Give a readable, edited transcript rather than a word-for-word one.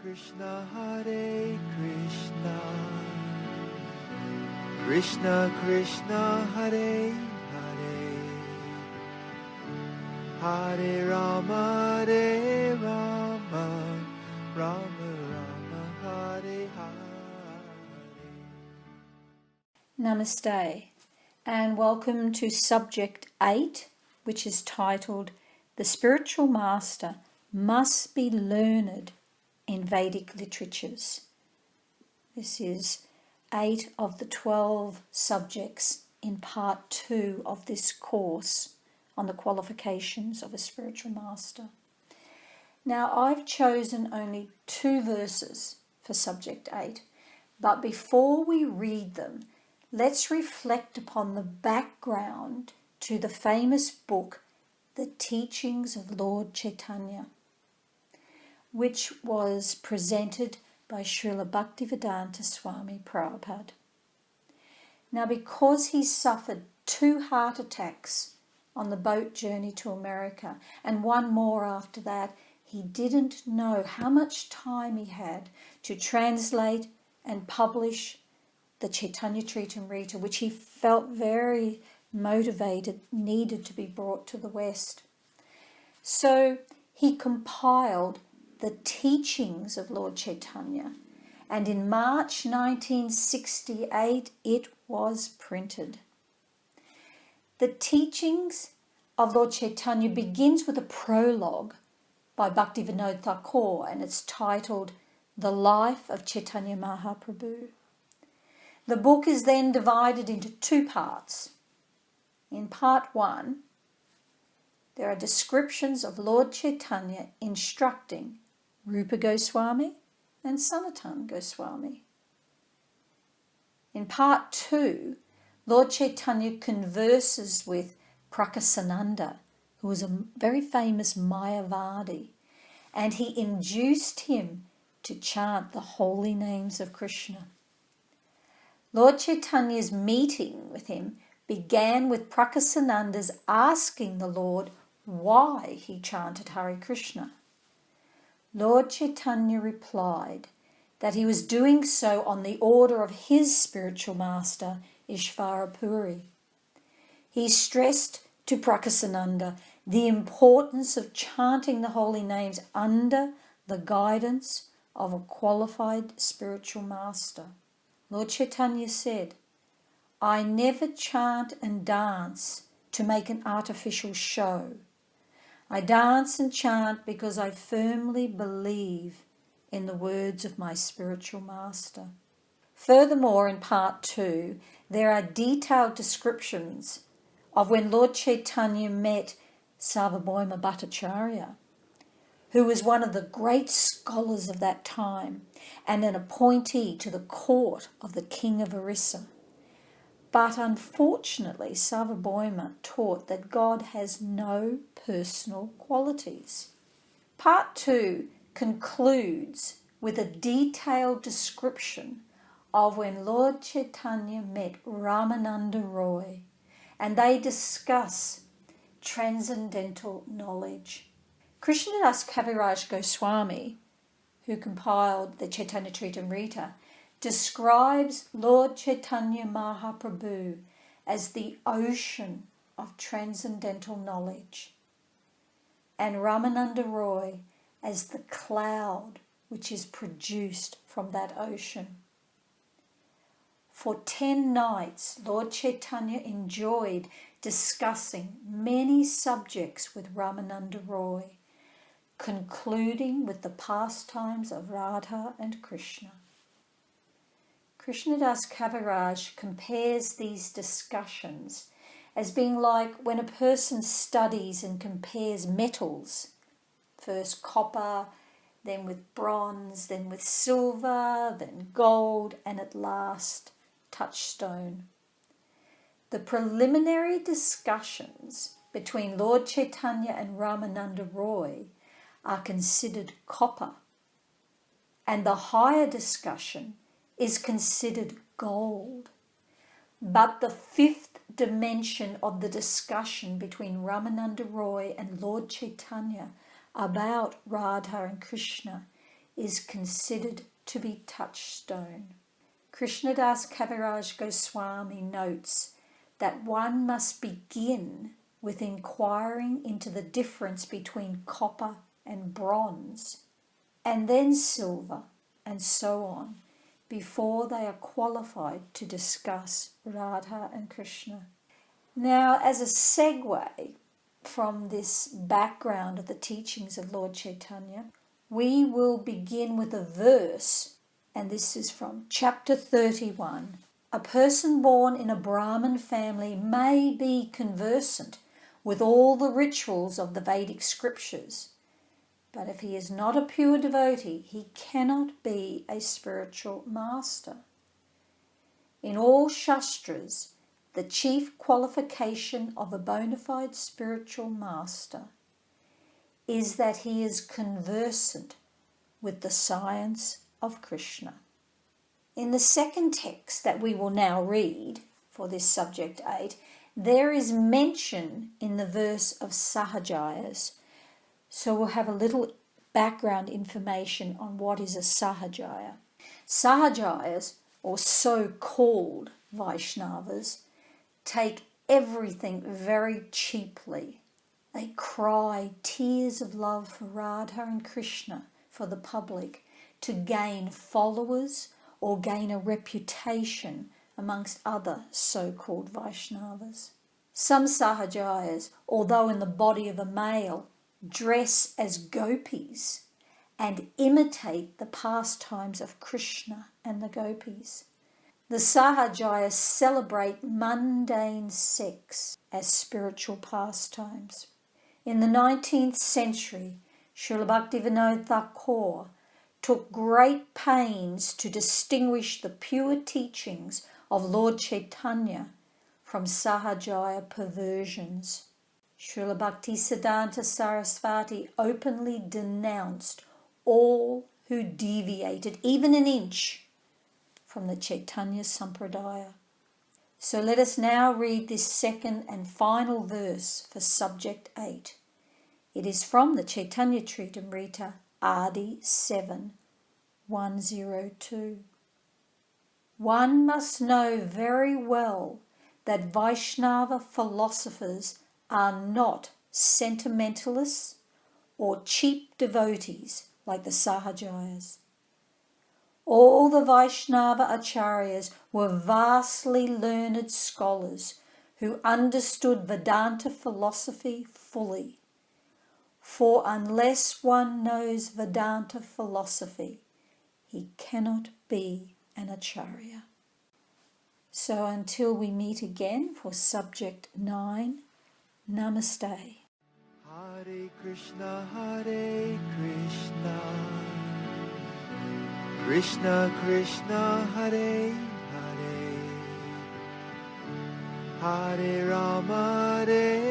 Krishna Hare Krishna Krishna Krishna Hare Hare Hare Rama Rama Rama Hare Hare. Namaste and welcome to Subject 8, which is titled The Spiritual Master Must Be Learned in Vedic Literatures. This is 8 of the 12 subjects in part 2 of this course on the qualifications of a spiritual master. Now, I've chosen only 2 verses for Subject 8, but before we read them, let's reflect upon the background to the famous book, The Teachings of Lord Chaitanya, which was presented by Srila Bhaktivedanta Swami Prabhupada. Now, because he suffered 2 heart attacks on the boat journey to America and one more after that, he didn't know how much time he had to translate and publish the Chaitanya Charitamrita, which he felt very motivated needed to be brought to the West. So he compiled the teachings of Lord Chaitanya, and in March 1968 it was printed. The teachings of Lord Chaitanya begins with a prologue by Bhaktivinoda Thakur, and it's titled The Life of Chaitanya Mahaprabhu. The book is then divided into 2 parts. In part 1, there are descriptions of Lord Chaitanya instructing Rupa Goswami and Sanatana Goswami. In part 2, Lord Chaitanya converses with Prakasananda, who was a very famous Mayavadi, and he induced him to chant the holy names of Krishna. Lord Chaitanya's meeting with him began with Prakasananda's asking the Lord why he chanted Hare Krishna. Lord Chaitanya replied that he was doing so on the order of his spiritual master, Ishvara Puri. He stressed to Prakasananda the importance of chanting the holy names under the guidance of a qualified spiritual master. Lord Chaitanya said, I never chant and dance to make an artificial show. I dance and chant because I firmly believe in the words of my spiritual master. Furthermore, in part 2, there are detailed descriptions of when Lord Chaitanya met Sarvabhauma Bhattacharya, who was one of the great scholars of that time and an appointee to the court of the king of Orissa. But unfortunately, Sarvabhauma taught that God has no personal qualities. Part 2 concludes with a detailed description of when Lord Chaitanya met Ramananda Roy, and they discuss transcendental knowledge. Krishnadas Kaviraj Goswami, who compiled the Chaitanya Charitamrita, describes Lord Chaitanya Mahaprabhu as the ocean of transcendental knowledge, and Ramananda Roy as the cloud which is produced from that ocean. For 10 nights, Lord Chaitanya enjoyed discussing many subjects with Ramananda Roy, concluding with the pastimes of Radha and Krishna. Krishnadas Kaviraj compares these discussions as being like when a person studies and compares metals, first copper, then with bronze, then with silver, then gold, and at last touchstone. The preliminary discussions between Lord Chaitanya and Ramananda Roy are considered copper, and the higher discussion is considered gold. But the 5th dimension of the discussion between Ramananda Roy and Lord Chaitanya about Radha and Krishna is considered to be touchstone. Krishnadas Kaviraj Goswami notes that one must begin with inquiring into the difference between copper and bronze, and then silver, and so on, before they are qualified to discuss Radha and Krishna. Now, as a segue from this background of the teachings of Lord Chaitanya, we will begin with a verse, and this is from chapter 31. A person born in a Brahmin family may be conversant with all the rituals of the Vedic scriptures, but if he is not a pure devotee, he cannot be a spiritual master. In all Shastras, the chief qualification of a bona fide spiritual master is that he is conversant with the science of Krishna. In the second text that we will now read for this subject 8, there is mention in the verse of Sahajayas. So we'll have a little background information on what is a Sahajaya. Sahajayas, or so-called Vaishnavas, take everything very cheaply. They cry tears of love for Radha and Krishna for the public to gain followers or gain a reputation amongst other so-called Vaishnavas. Some Sahajayas, although in the body of a male, dress as gopis and imitate the pastimes of Krishna and the gopis. The Sahajayas celebrate mundane sex as spiritual pastimes. In the 19th century, Srila Bhaktivinoda Thakur took great pains to distinguish the pure teachings of Lord Chaitanya from Sahajaya perversions. Srila Bhaktisiddhanta Sarasvati openly denounced all who deviated even an inch from the Chaitanya Sampradaya. So let us now read this second and final verse for subject 8. It is from the Chaitanya Charitamrita, Adi 7, 102. One must know very well that Vaishnava philosophers are not sentimentalists or cheap devotees like the Sahajayas. All the Vaishnava acharyas were vastly learned scholars who understood Vedanta philosophy fully. For unless one knows Vedanta philosophy, he cannot be an acharya. So until we meet again for subject 9, Namaste. Hare Krishna, Krishna Krishna, Hare Hare, Hare Rama, Hare